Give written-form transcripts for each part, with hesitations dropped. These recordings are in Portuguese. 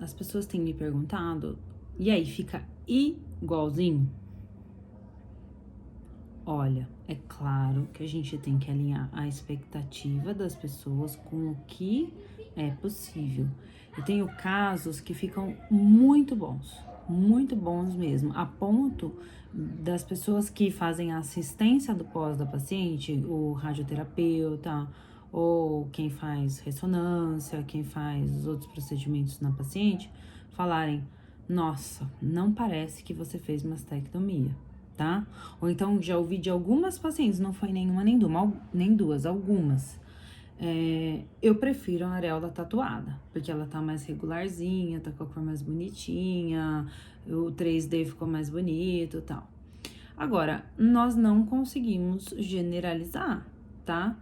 As pessoas têm me perguntado, e aí, fica igualzinho? Olha, é claro que a gente tem que alinhar a expectativa das pessoas com o que é possível. Eu tenho casos que ficam muito bons mesmo, a ponto das pessoas que fazem a assistência do pós da paciente, o radioterapeuta, ou quem faz ressonância, quem faz os outros procedimentos na paciente, falarem: nossa, não parece que você fez mastectomia, tá? Ou então já ouvi de algumas pacientes, não foi nenhuma nem duas, algumas. Eu prefiro a areola tatuada, porque ela tá mais regularzinha, tá com a cor mais bonitinha, o 3D ficou mais bonito e tal. Agora, nós não conseguimos generalizar, tá?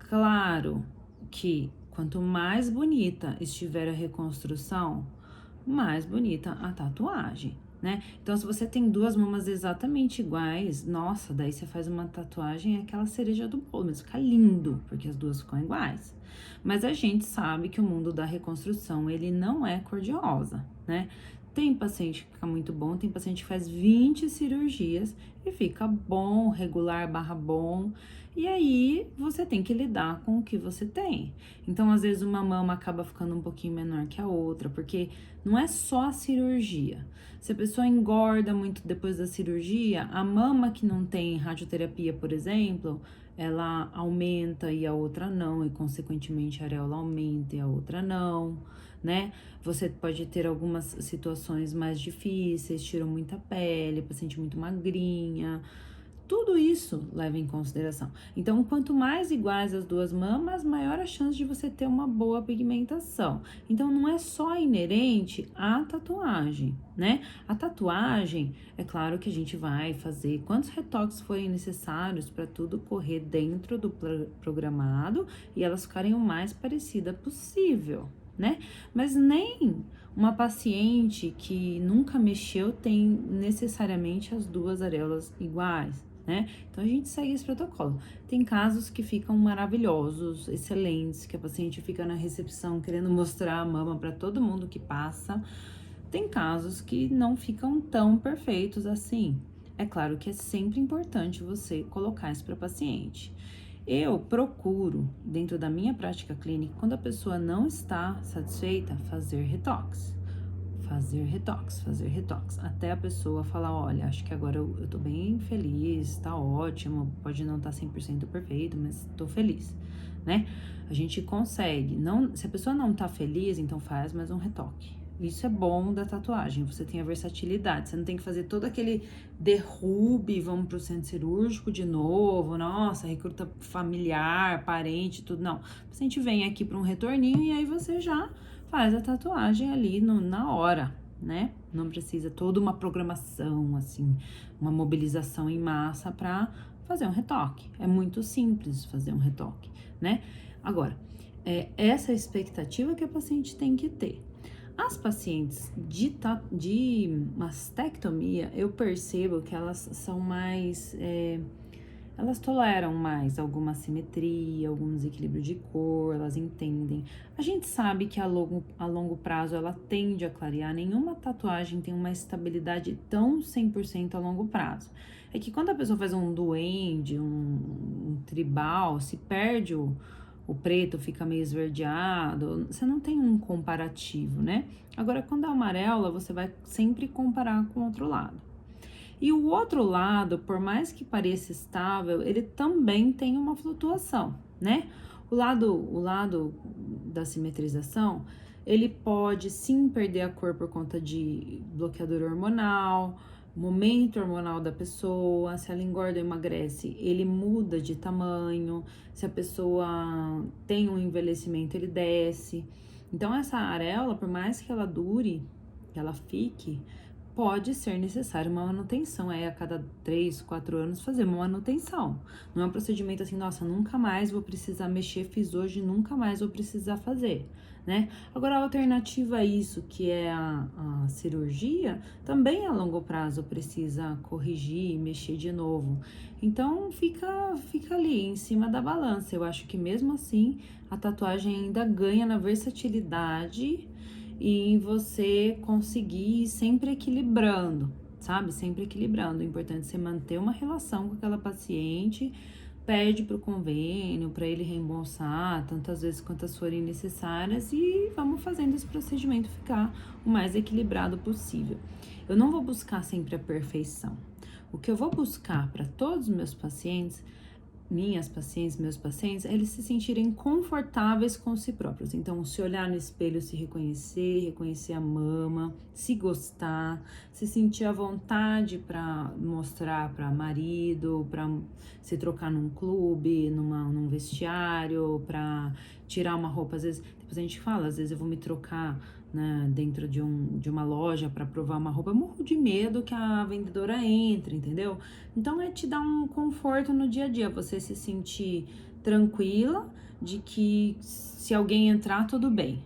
Claro que quanto mais bonita estiver a reconstrução, mais bonita a tatuagem, né? Então, se você tem duas mamas exatamente iguais, nossa, daí você faz uma tatuagem, é aquela cereja do bolo, mas fica lindo, porque as duas ficam iguais. Mas a gente sabe que o mundo da reconstrução, ele não é cor-de-rosa, né? Tem paciente que fica muito bom, tem paciente que faz 20 cirurgias e fica bom, regular barra bom. E aí você tem que lidar com o que você tem. Então, às vezes, uma mama acaba ficando um pouquinho menor que a outra, porque não é só a cirurgia. Se a pessoa engorda muito depois da cirurgia, a mama que não tem radioterapia, por exemplo, ela aumenta e a outra não, e consequentemente a areola aumenta e a outra não, né? Você pode ter algumas situações mais difíceis, tiram muita pele, paciente muito magrinha. Tudo isso leva em consideração. Então, quanto mais iguais as duas mamas, maior a chance de você ter uma boa pigmentação. Então, não é só inerente à tatuagem, né? A tatuagem, é claro que a gente vai fazer quantos retoques forem necessários para tudo correr dentro do programado e elas ficarem o mais parecida possível, né? Mas nem uma paciente que nunca mexeu tem necessariamente as duas areolas iguais, né? Então a gente segue esse protocolo. Tem casos que ficam maravilhosos, excelentes, que a paciente fica na recepção querendo mostrar a mama para todo mundo que passa. Tem casos que não ficam tão perfeitos assim. É claro que é sempre importante você colocar isso para paciente. Eu procuro, dentro da minha prática clínica, quando a pessoa não está satisfeita, fazer retoques. Fazer retoques, até a pessoa falar: olha, acho que agora eu tô bem feliz, tá ótimo, pode não estar 100% perfeito, mas tô feliz, né? A gente consegue, não, se a pessoa não tá feliz, então faz mais um retoque. Isso é bom da tatuagem, você tem a versatilidade, você não tem que fazer todo aquele derrube, vamos pro centro cirúrgico de novo, nossa, recruta familiar, parente, tudo, não. O paciente vem aqui para um retorninho e aí você já faz a tatuagem ali na hora, né? Não precisa toda uma programação, assim, uma mobilização em massa para fazer um retoque. É muito simples fazer um retoque, né? Agora, essa expectativa que a paciente tem que ter. As pacientes de mastectomia, eu percebo que elas são mais. Elas toleram mais alguma assimetria, algum desequilíbrio de cor, elas entendem. A gente sabe que a longo prazo ela tende a clarear, nenhuma tatuagem tem uma estabilidade tão 100% a longo prazo. É que quando a pessoa faz um duende, um tribal, se perde o preto, fica meio esverdeado, você não tem um comparativo, né? Agora, quando é amarela, você vai sempre comparar com o outro lado. E o outro lado, por mais que pareça estável, ele também tem uma flutuação, né? O lado da simetrização, ele pode sim perder a cor por conta de bloqueador hormonal, momento hormonal da pessoa, se ela engorda ou emagrece, ele muda de tamanho, se a pessoa tem um envelhecimento, ele desce. Então, essa areola, por mais que ela dure, que ela fique, pode ser necessário uma manutenção, a cada 3, 4 anos fazer uma manutenção. Não é um procedimento assim, nossa, nunca mais vou precisar mexer, fiz hoje, nunca mais vou precisar fazer, né? Agora, a alternativa a isso, que é a cirurgia, também a longo prazo precisa corrigir, mexer de novo. Então, fica ali em cima da balança. Eu acho que mesmo assim, a tatuagem ainda ganha na versatilidade e você conseguir ir sempre equilibrando, sabe? Sempre equilibrando. O importante é você manter uma relação com aquela paciente, pede para o convênio, para ele reembolsar tantas vezes quantas forem necessárias e vamos fazendo esse procedimento ficar o mais equilibrado possível. Eu não vou buscar sempre a perfeição. O que eu vou buscar para todos os meus pacientes, minhas pacientes, meus pacientes, é eles se sentirem confortáveis com si próprios. Então, se olhar no espelho, se reconhecer, reconhecer a mama, se gostar, se sentir à vontade para mostrar para marido, para se trocar num clube, num vestiário, para tirar uma roupa. Às vezes, depois a gente fala, às vezes eu vou me trocar, né, dentro de uma loja para provar uma roupa, eu morro de medo que a vendedora entre, entendeu? Então é te dar um conforto no dia a dia, você se sentir tranquila de que se alguém entrar, tudo bem.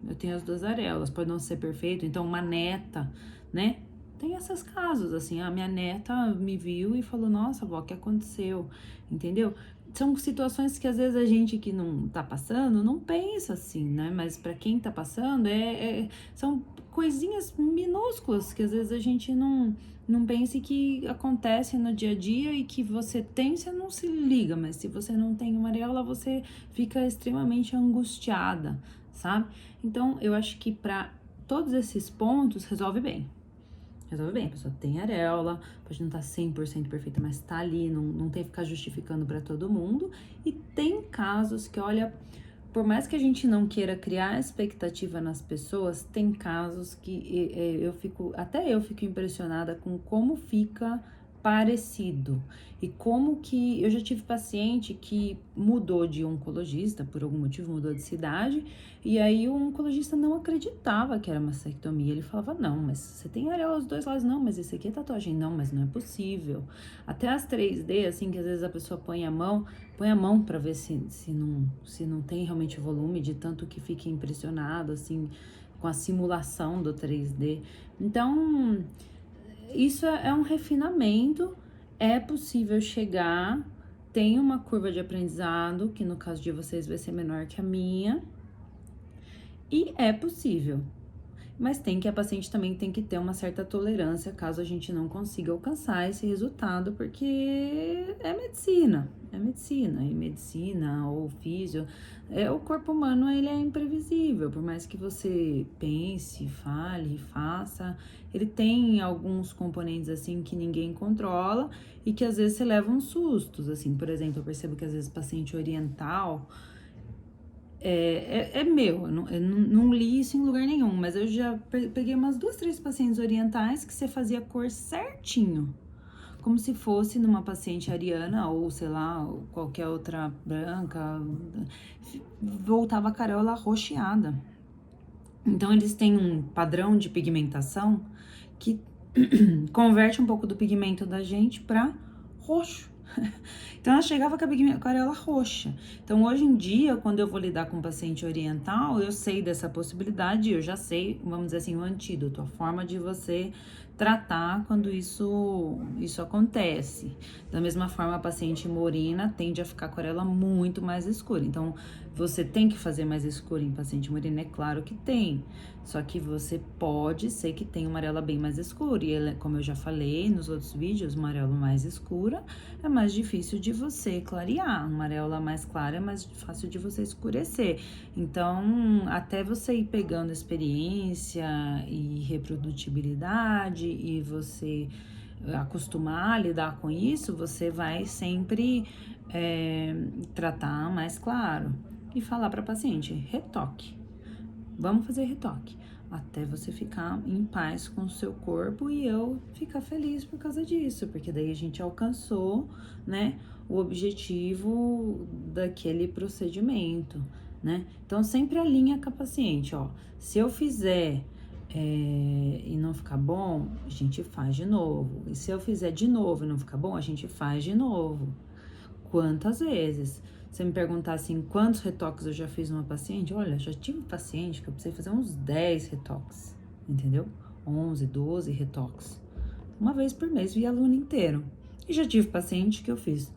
Eu tenho as duas areolas, pode não ser perfeito, então uma neta, né? Tem esses casos, assim, a minha neta me viu e falou, nossa, avó, o que aconteceu? Entendeu? São situações que às vezes a gente que não tá passando não pensa assim, né? Mas para quem tá passando, são coisinhas minúsculas que às vezes a gente não pensa e que acontecem no dia a dia e que você tem, você não se liga, mas se você não tem uma areola, você fica extremamente angustiada, sabe? Então, eu acho que para todos esses pontos resolve bem. Resolve bem, a pessoa tem areola, pode não estar 100% perfeita, mas tá ali, não tem que ficar justificando para todo mundo. E tem casos que, olha, por mais que a gente não queira criar expectativa nas pessoas, tem casos que até eu fico impressionada com como fica parecido. E como que eu já tive paciente que mudou de oncologista, por algum motivo mudou de cidade, e aí o oncologista não acreditava que era mastectomia. Ele falava, não, mas você tem areola dos dois lados, não, mas esse aqui é tatuagem, não, mas não é possível. Até as 3D, assim, que às vezes a pessoa põe a mão para ver se não tem realmente volume, de tanto que fica impressionado, assim, com a simulação do 3D. Então, isso é um refinamento, é possível chegar, tem uma curva de aprendizado, que no caso de vocês vai ser menor que a minha, e é possível. Mas a paciente também tem que ter uma certa tolerância caso a gente não consiga alcançar esse resultado, porque é medicina, e medicina ou físio, o corpo humano ele é imprevisível, por mais que você pense, fale, faça, ele tem alguns componentes assim que ninguém controla e que às vezes você leva uns sustos, assim, por exemplo, eu percebo que às vezes paciente oriental, eu não li isso em lugar nenhum, mas eu já peguei umas 2, 3 pacientes orientais que você fazia cor certinho, como se fosse numa paciente ariana ou, sei lá, qualquer outra branca, voltava a careola roxeada. Então, eles têm um padrão de pigmentação que converte um pouco do pigmento da gente para roxo. Então, ela chegava com a aquarela roxa. Então, hoje em dia, quando eu vou lidar com um paciente oriental, eu sei dessa possibilidade, eu já sei, vamos dizer assim, o antídoto, a forma de você tratar quando isso acontece. Da mesma forma, a paciente morena tende a ficar com a aquarela muito mais escura. Então, você tem que fazer mais escura em paciente morena? É claro que tem. Só que você pode ser que tenha uma areola bem mais escura. E ela, como eu já falei nos outros vídeos, uma areola mais escura é mais difícil de você clarear. Uma areola mais clara é mais fácil de você escurecer. Então, até você ir pegando experiência e reprodutibilidade e você acostumar a lidar com isso, você vai sempre tratar mais claro. E falar para paciente, retoque. Vamos fazer retoque. Até você ficar em paz com o seu corpo e eu ficar feliz por causa disso. Porque daí a gente alcançou, né, o objetivo daquele procedimento, né? Então, sempre alinha com a paciente, ó. Se eu fizer e não ficar bom, a gente faz de novo. E se eu fizer de novo e não ficar bom, a gente faz de novo. Quantas vezes? Você me perguntar assim, quantos retoques eu já fiz numa paciente? Olha, já tive paciente que eu precisei fazer uns 10 retoques, entendeu? 11, 12 retoques. Uma vez por mês, via aluno inteiro. E já tive paciente que eu fiz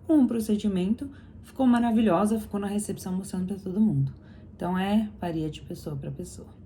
um procedimento, ficou maravilhosa, ficou na recepção mostrando para todo mundo. Então, varia de pessoa para pessoa.